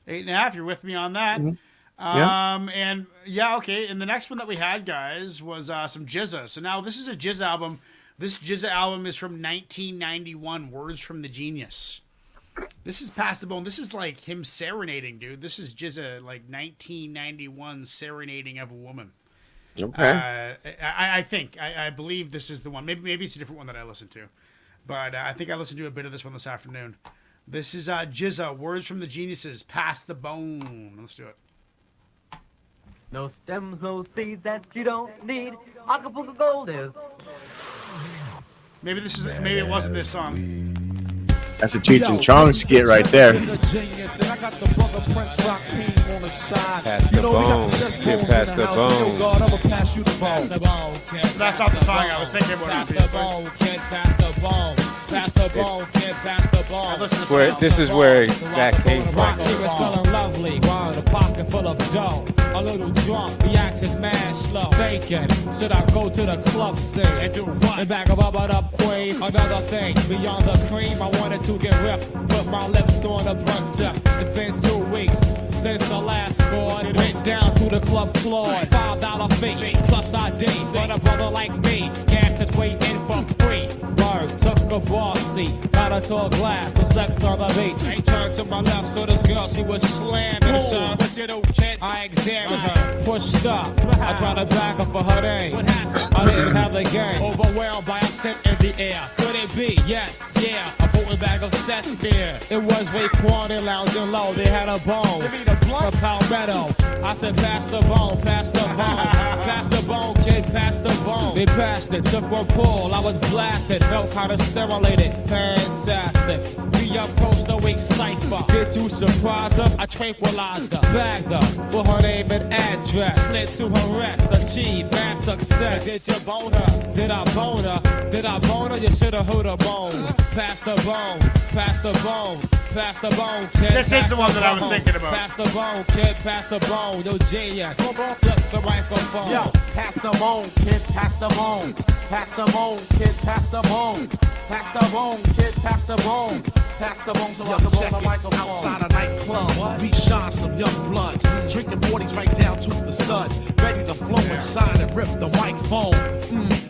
8.5. You're with me on that. Mhm. Yeah. And yeah, okay. And the next one that we had, guys, was some GZA. So now this is a GZA album. This GZA album is from 1991. Words from the Genius. This is past the bone. This is like him serenading, dude. This is GZA like 1991 serenading of a woman. Okay. I think I believe this is the one. Maybe it's a different one that I listened to, but I think I listened to a bit of this one this afternoon. This is GZA. Words from the Geniuses. Past the bone. Let's do it. No stems, no seeds that you don't need. Acapulco Gold is. Maybe this is. Maybe it wasn't this song. That's a Cheech and Chong skit right there. Pass the bone. Get past the bone. Pass the bone, kid. That's not the song I was thinking about. Pass the bone, kid. Pass the bone. Pass the bone, kid. Pass the bone. This is where that came from. He was feeling lovely, with a pocket full of dough. A little drunk, the axe is mad slow. Thinking, should I go to the club scene and do what? And back up queen. Another thing, beyond the cream, I wanted to get ripped. Put my lips on a blunt tip. It's been 2 weeks since the last score. Went down to the club floor. $5 fee plus ID. But a brother like me, gas is waiting for free. Word, took a bar seat, got her to a glass of sex on the beach. I turned to my left, so this girl, she was slamming. Son, what you do, kid? I examined her, pushed up. I tried to back up for her name. What happened? I didn't have the game. Overwhelmed by accent in the air. Could it be? Yes, yeah. A potent bag of cess beer. It was Raekwon and lounging low. They had a bone, a palmetto. I said, pass the bone, pass the bone. Pass the bone, kid, pass the bone. They passed it, took one pull. I was blasted, felt kind of stimulated. Fantastic. We approached the weak cipher. Did you surprise her? I tranquilized her. Bagged her for her name and address. Slid to her rest, achieved mad success. Did you bone her? Did I bone her? Did I bone her? You should've heard her bone. Pass the bone, pass the bone, pass the bone, kid. This is the one that I was thinking about. Pass the bone, kid, pass the bone. Yo, genius. Flip the microphone. Yo, pass the bone, kid, pass the bone. Pass the bone, kid, pass the bone. Pass the bone, kid, pass the bone. Pass the bone so I can check the microphone. Outside a nightclub, we shine some young bloods. Drinking 40s right down to the suds. Ready to flow inside and rip the microphone.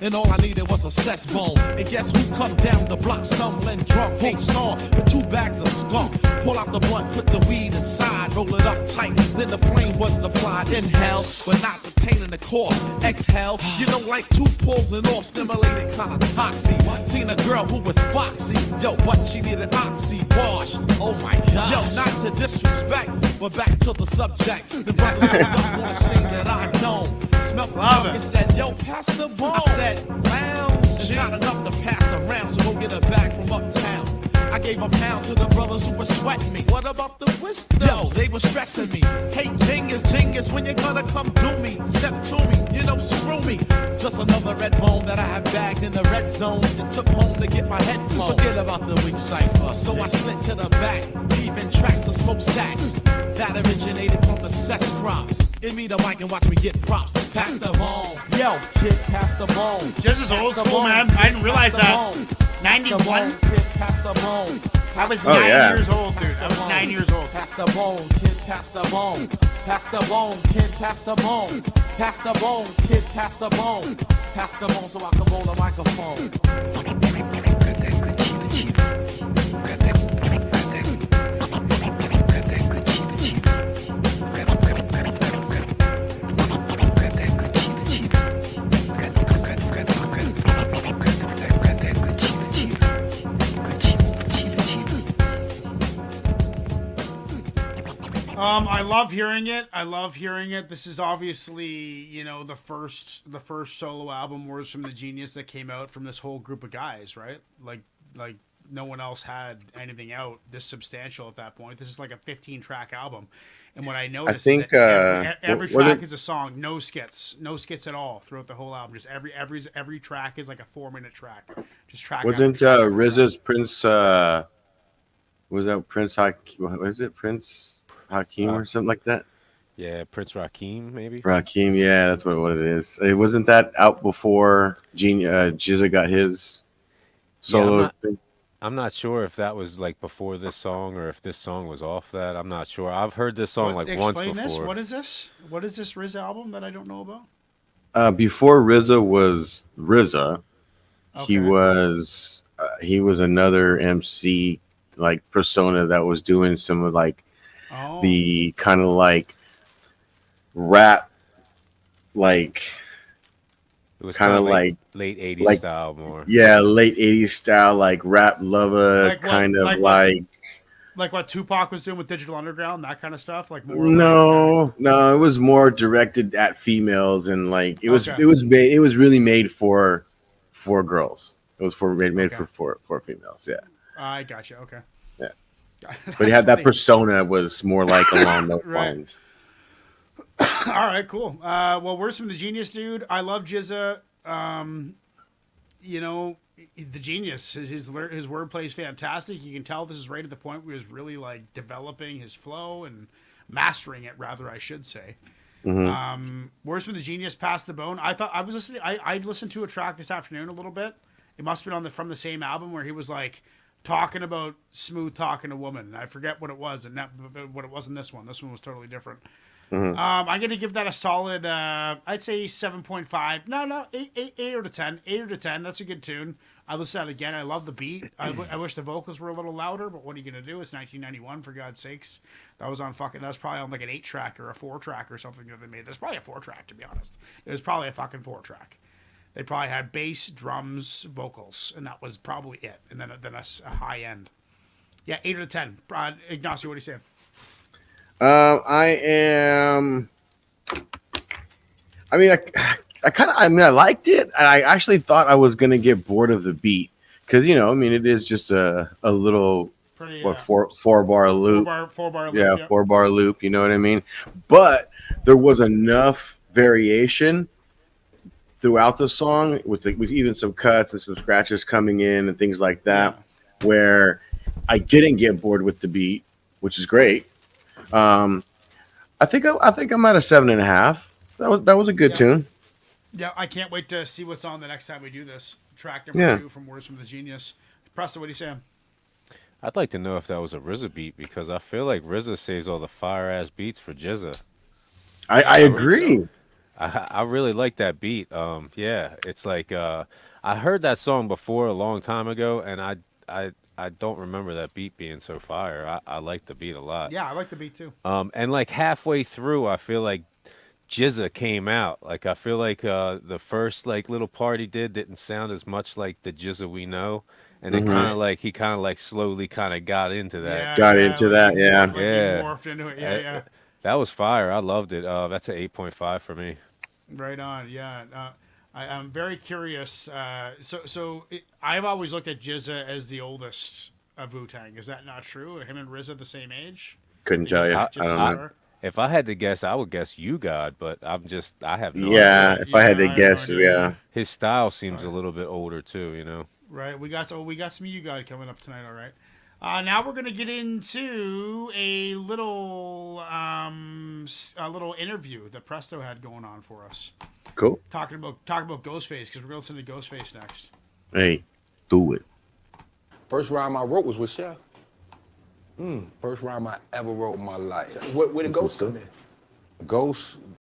And all I needed was a cess bone. And guess who come down the block stumbling drunk? Hey, song with 2 bags of skunk. Pull out the blunt, put the weed inside, roll it up tight. Then the flame was applied. Inhale, but not retaining the core. Exhale, you know, like 2 pulls and off, stimulated kinda toxic. Seen a girl who was foxy. Yo, but she needed oxy wash. Oh my god. Yo, not to disrespect, but back to the subject. The brothers don't wanna sing that I don't. Smelled the smoke and said, yo, pass the bone. I said, lounge. It's not enough to pass around, so go get a bag from uptown. I gave a pound to the brothers who were sweating me. What about the wisdom? Yo, they were stressing me. Hey, Jingus, when you gonna come do me? Step to me, you know, screw me. Just another red bone that I have bagged in the red zone and took home to get my head blown. Forget about the weak cipher, so I slid to the back, leaving tracks of smoke stacks that originated from the cess crops. Give me the mic and watch me get props. Pass the bone. Yo, kid, pass the bone. This is old school, man. I didn't realize that. 91? Pass the bone. I was 9 years old, dude. I was 9 years old. Pass the bone, kid, pass the bone. Pass the bone, kid, pass the bone. Pass the bone, kid, pass the bone. Pass the bone so I can roll the microphone. I love hearing it. I love hearing it. This is obviously, you know, the first solo album, Words from the Genius, that came out from this whole group of guys, right? Like no one else had anything out this substantial at that point. This is like a 15-track album, and what I noticed is that every track is a song, no skits at all throughout the whole album. Just every track is like a 4-minute track. Just track. Wasn't RZA's Prince? Was that Prince Hakeem? Was it Prince Hakeem or something like that? Yeah, Prince Rakeem, maybe. Rakeem, yeah, that's what it is. It wasn't that out before GZA got his solo thing. I'm not sure if that was like before this song or if this song was off that. I'm not sure. I've heard this song like once Explain before. this. What is this? What is this Riz album that I don't know about? Before RZA was RZA, he Okay. was another MC like persona that was doing some of like Oh. the kind of like rap, like It was kind of like late 80s like- style more. yeah, late '80s style, like rap lover, Like what- kind of like like. what- Like what Tupac was doing with Digital Underground, that kind of stuff. Like more. No, it was more directed at females, and like it was Okay. it was really made for girls. It was made Okay. for females, yeah. I gotcha. Okay. Yeah. That's But he had that funny. persona was more like along those Right. lines. All right, cool. Well, words from the genius, dude. I love GZA. You know, the genius. His wordplay is fantastic. You can tell this is right at the point where he was really like developing his flow and mastering it, rather, I should say. Words from the genius, Pass the Bone. I was listening. I listened to a track this afternoon a little bit. It must have been from the same album where he was like talking about smooth talking to woman. I forget what it was, and what it was in this one. This one was totally different. I'm going to give that a solid, I'd say 7.5. No, 8 out of 10. 8 out of 10. That's a good tune. I listened to it again. I love the beat. I wish the vocals were a little louder, but what are you going to do? It's 1991, for God's sakes. That was probably on like an 8-track or a 4-track or something that they made. There's probably a 4-track, to be honest. It was probably a fucking 4-track. They probably had bass, drums, vocals, and that was probably it. And then a high end. Yeah, 8 out of 10. Ignacio, what are you saying? I am. I mean, I liked it, and I actually thought I was gonna get bored of the beat because I mean, it is just a little Pretty, 4-bar loop. 4-bar loop. Yeah, 4-bar loop. You know what I mean? But there was enough variation throughout the song with even some cuts and some scratches coming in and things like that, where I didn't get bored with the beat, which is great. I think I'm at a 7.5. That was a good tune. Yeah, I can't wait to see what's on the next time we do this. Track number 2 from Words from the Genius. Presto, what are you saying? I'd like to know if that was a RZA beat because I feel like RZA saves all the fire ass beats for GZA. I agree. I really like that beat. Yeah, it's like I heard that song before a long time ago, and I don't remember that beat being so fire. I like the beat a lot. Yeah, I like the beat too. And like halfway through, I feel like GZA came out. Like I feel like the first like little part he didn't sound as much like the GZA we know, and it he kind of like slowly kind of got into that. Yeah, Got into that, yeah. Like he Yeah. morphed into it. Yeah. That was fire. I loved it. That's an 8.5 for me. Right on. Yeah. I'm very curious. I've always looked at GZA as the oldest of Wu-Tang. Is that not true? Are him and RZA the same age? Couldn't tell you. I Just don't as know. far? If I had to guess, I would guess you God, but I have no Yeah, idea. if I had Yeah, to I guess, know, yeah. His style seems a little bit older too, you know. Right. We got some You Got coming up tonight. All right. Now we're gonna get into a little interview that Presto had going on for us, Cool. talking about Ghostface, because we're gonna listen to Ghostface next. Hey, do it. First rhyme I wrote was with Chef. First rhyme I ever wrote in my life. Where did Ghost come in? Ghost